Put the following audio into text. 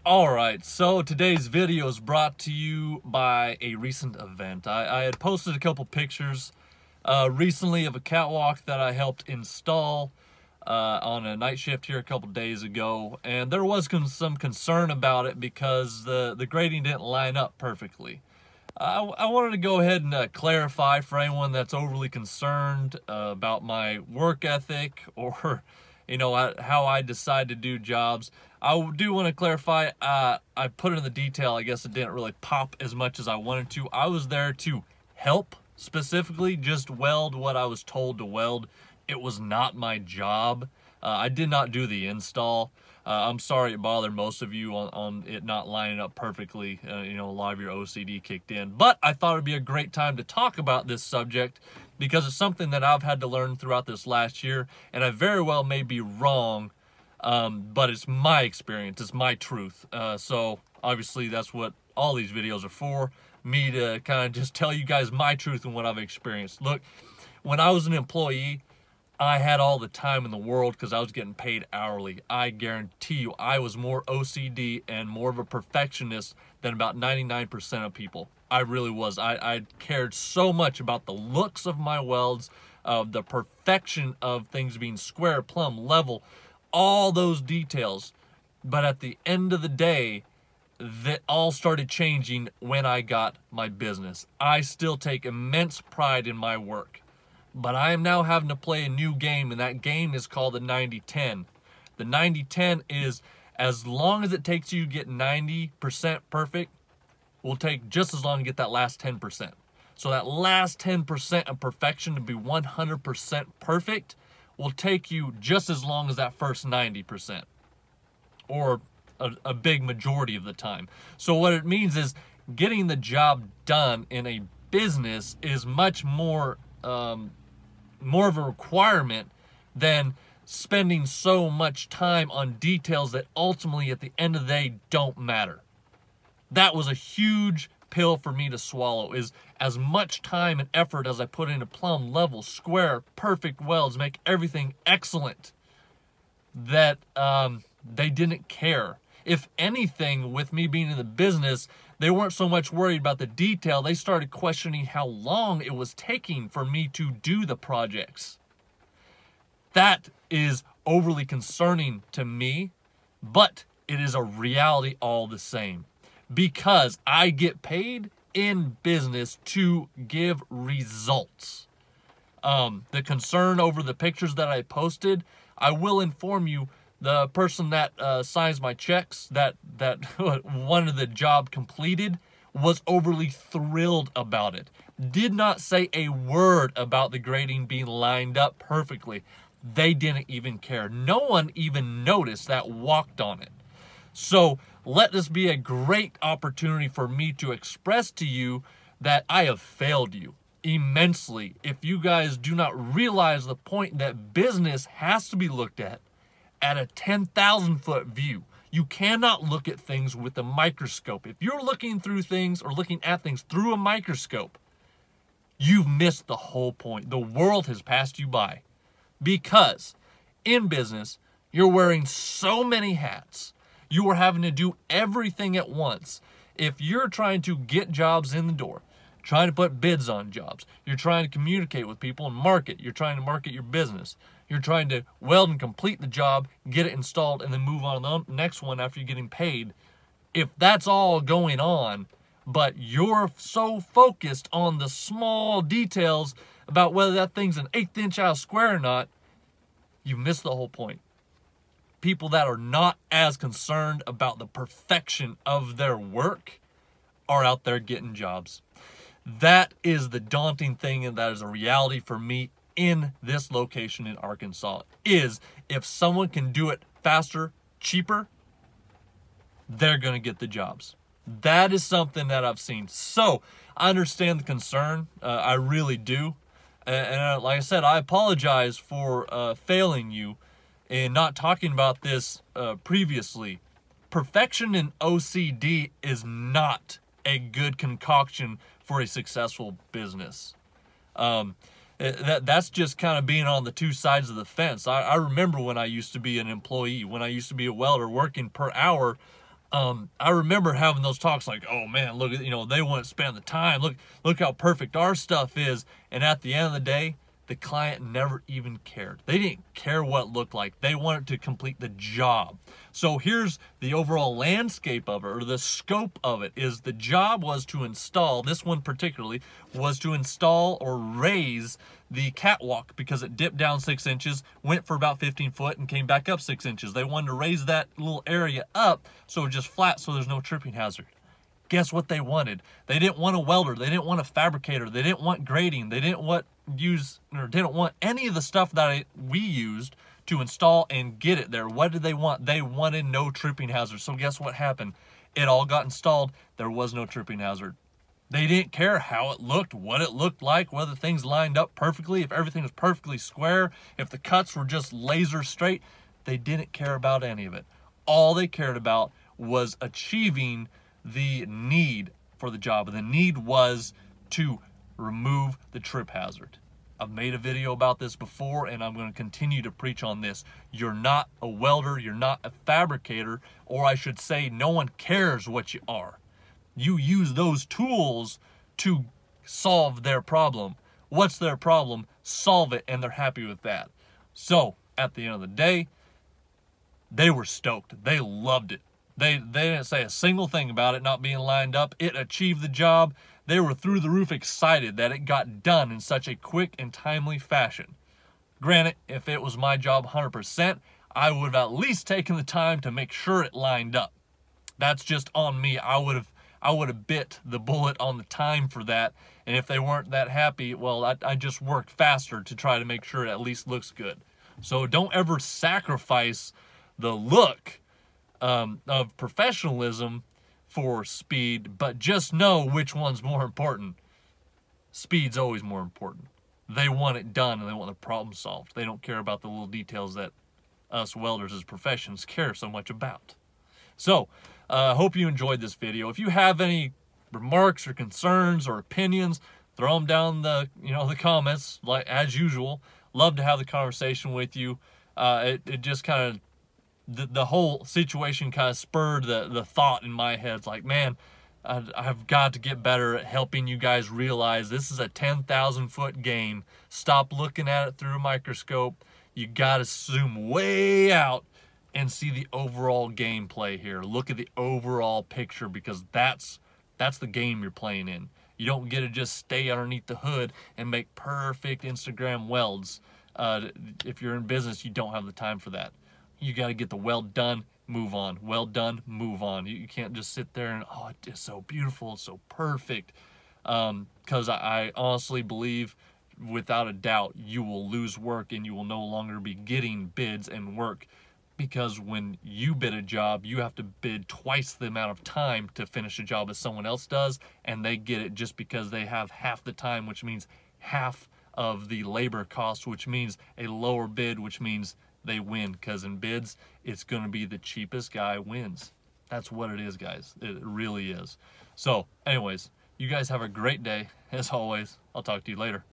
Alright, so today's video is brought to you by a recent event. I had posted a couple pictures recently of a catwalk that I helped install on a night shift here a couple days ago, and there was some concern about it because the grading didn't line up perfectly. I wanted to go ahead and clarify for anyone that's overly concerned about my work ethic or how I decide to do jobs. I do want to clarify, I put in the detail, I guess it didn't really pop as much as I wanted to. I was there to help, specifically just weld what I was told to weld. It was not my job. I did not do the install. I'm sorry it bothered most of you on it not lining up perfectly. A lot of your OCD kicked in. But I thought it'd be a great time to talk about this subject because it's something that I've had to learn throughout this last year, and I very well may be wrong, but it's my experience, it's my truth. So obviously that's what all these videos are for, me to kind of just tell you guys my truth and what I've experienced. Look, when I was an employee, I had all the time in the world because I was getting paid hourly. I guarantee you I was more OCD and more of a perfectionist than about 99% of people. I really was. I cared so much about the looks of my welds, the perfection of things being square, plumb, level, all those details. But at the end of the day, that all started changing when I got my business. I still take immense pride in my work. But I am now having to play a new game, and that game is called the 90-10. The 90-10 is, as long as it takes you to get 90% perfect, will take just as long to get that last 10%. So that last 10% of perfection to be 100% perfect will take you just as long as that first 90%. Or a big majority of the time. So what it means is getting the job done in a business is much more of a requirement than spending so much time on details that ultimately at the end of the day don't matter. That was a huge pill for me to swallow, is as much time and effort as I put into plumb, level, square, perfect welds, make everything excellent, that they didn't care. If anything, with me being in the business, they weren't so much worried about the detail. They started questioning how long it was taking for me to do the projects. That is overly concerning to me, but it is a reality all the same. Because I get paid in business to give results. The concern over the pictures that I posted, I will inform you, the person that signs my checks, that wanted the job completed, was overly thrilled about it. Did not say a word about the grading being lined up perfectly. They didn't even care. No one even noticed that walked on it. So let this be a great opportunity for me to express to you that I have failed you immensely if you guys do not realize the point that business has to be looked at a 10,000 foot view. You cannot look at things with a microscope. If you're looking through things or looking at things through a microscope, you've missed the whole point. The world has passed you by. Because in business, you're wearing so many hats. You are having to do everything at once. If you're trying to get jobs in the door, trying to put bids on jobs, you're trying to communicate with people and market, you're trying to market your business, you're trying to weld and complete the job, get it installed, and then move on to the next one after you're getting paid. If that's all going on, but you're so focused on the small details about whether that thing's an 1/8 inch out of square or not, you miss the whole point. People that are not as concerned about the perfection of their work are out there getting jobs. That is the daunting thing, and that is a reality for me in this location in Arkansas, is if someone can do it faster, cheaper, they're going to get the jobs. That is something that I've seen. So I understand the concern. I really do. And like I said, I apologize for failing you in not talking about this previously. Perfection in OCD is not a good concoction for a successful business. That's just kind of being on the two sides of the fence. I remember when I used to be an employee, when I used to be a welder working per hour, I remember having those talks like, oh man, look, they wouldn't spend the time. Look how perfect our stuff is. And at the end of the day, the client never even cared. They didn't care what it looked like. They wanted to complete the job. So here's the overall landscape of it, or the scope of it, is the job was to install, this one particularly, was to install or raise the catwalk because it dipped down 6 inches, went for about 15 foot, and came back up 6 inches. They wanted to raise that little area up so it's just flat so there's no tripping hazard. Guess what they wanted? They didn't want a welder. They didn't want a fabricator. They didn't want grading. They didn't want any of the stuff that we used to install and get it there. What did they want? They wanted no tripping hazard. So guess what happened? It all got installed. There was no tripping hazard. They didn't care how it looked, what it looked like, whether things lined up perfectly, if everything was perfectly square, if the cuts were just laser straight. They didn't care about any of it. All they cared about was achieving the need for the job, and the need was to remove the trip hazard. I've made a video about this before, and I'm going to continue to preach on this. You're not a welder, you're not a fabricator, or I should say no one cares what you are. You use those tools to solve their problem. What's their problem? Solve it, and they're happy with that. So at the end of the day, they were stoked. They loved it. They didn't say a single thing about it not being lined up. It achieved the job. They were through the roof excited that it got done in such a quick and timely fashion. Granted, if it was my job 100%, I would have at least taken the time to make sure it lined up. That's just on me. I would have bit the bullet on the time for that. And if they weren't that happy, well, I just worked faster to try to make sure it at least looks good. So don't ever sacrifice the look of professionalism for speed, but just know which one's more important. Speed's always more important. They want it done and they want the problem solved. They don't care about the little details that us welders as professions care so much about. So, hope you enjoyed this video. If you have any remarks or concerns or opinions, throw them down the comments, like as usual. Love to have the conversation with you. It just kind of, the whole situation kind of spurred the thought in my head. It's like, man, I've got to get better at helping you guys realize this is a 10,000 foot game. Stop looking at it through a microscope. You got to zoom way out and see the overall gameplay here. Look at the overall picture, because that's the game you're playing in. You don't get to just stay underneath the hood and make perfect Instagram welds. If you're in business, you don't have the time for that. You got to get the weld done, move on. Weld done, move on. You can't just sit there and, oh, it's so beautiful, it's so perfect. Because I honestly believe, without a doubt, you will lose work and you will no longer be getting bids and work. Because when you bid a job, you have to bid twice the amount of time to finish a job as someone else does, and they get it just because they have half the time, which means half of the labor cost, which means a lower bid, which means they win. Because in bids, it's going to be the cheapest guy wins. That's what it is, guys. It really is. So anyways, you guys have a great day. As always, I'll talk to you later.